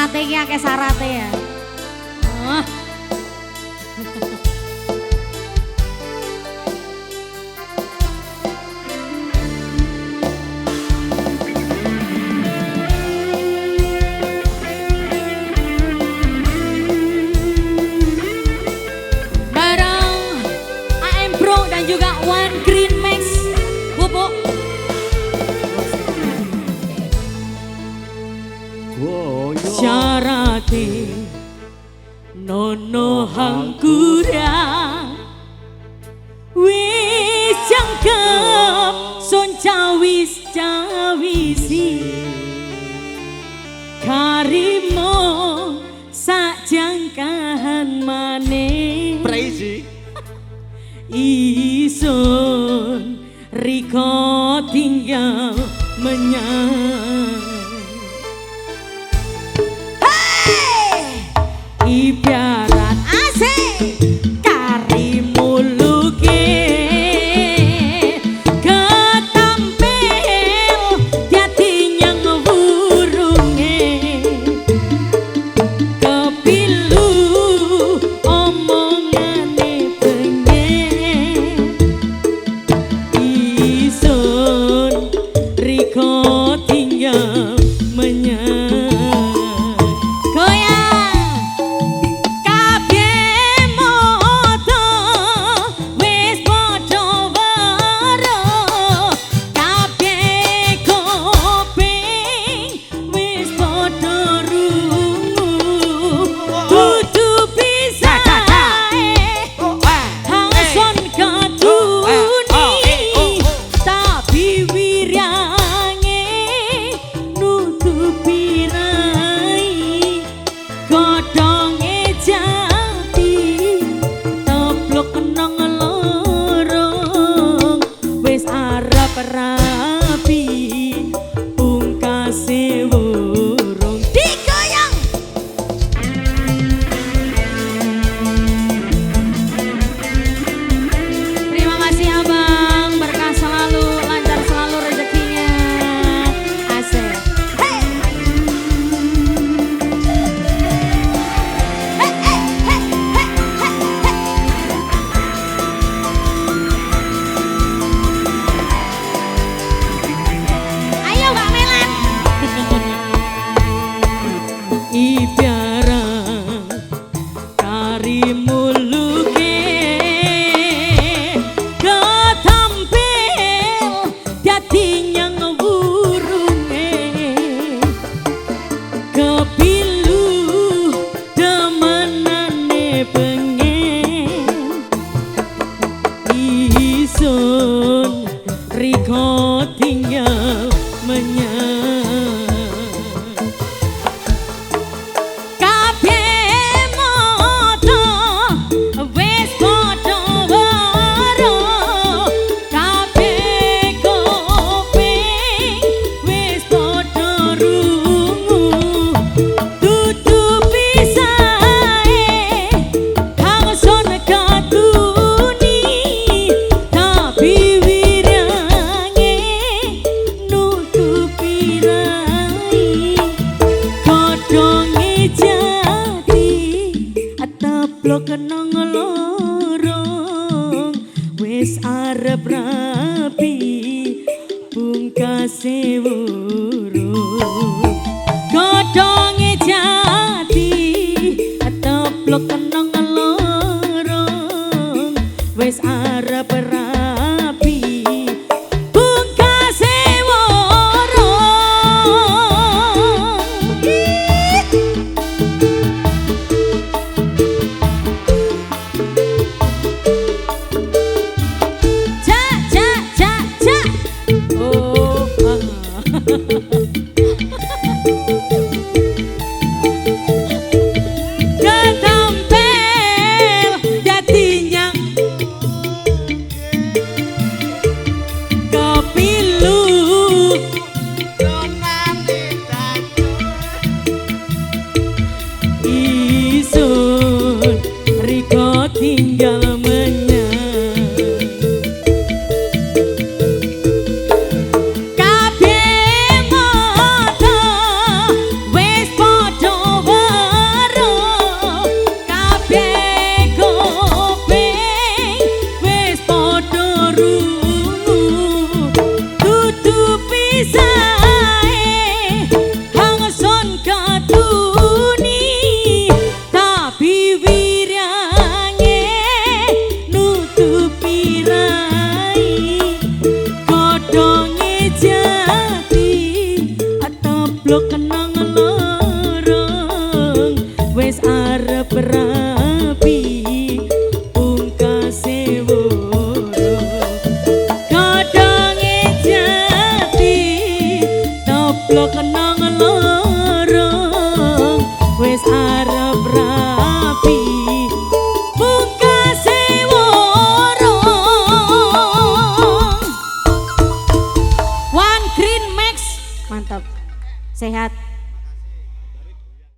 sarate iki akeh sarate ya. Oh. Juga One Green Max Pupuk syarate nono hangkura wis jangkep son cawis cawisi karimo sak jangkahan maneh Crazy Ison Riko tinggal menyang Hey! Ibarat asik kari muluke ketampil jati nyang burunge kepilu omongane Riko tinggal menyang goyang kabeh moto wis padha weruh kabeh kuping wis padha rungu dudu bisa hangson katuni tapi wiryange nutupi rai godhonge jati teplok nang lorong wis arep rapi pungkase wurung digoyang terima kasih abang berkah selalu lancar selalu rezekinya asik hey! Hey, hey, hey, hey, hey, hey. Ayo Kak Melan ibarat kari muluke ketampil dadi nyang burunge kepilu demenane pengen ison Riko tinggal menyang kabeh moto wis padha weruh kabeh kuping wis padha rungu dudu pisahe hangson katuni tapi wiryange nutupi rai godhonge jati teplok nang lorong wis arep rapi pungkase wurung godhonge jati teplok nang lorong wis arep rapi pungkase wurung ja. Oh blok kenang lorong wis arep rapi pungkase woro godhonge jati blok kenang lorong wis arep rapi pungkase woro One Green Max. Mantap. Sehat.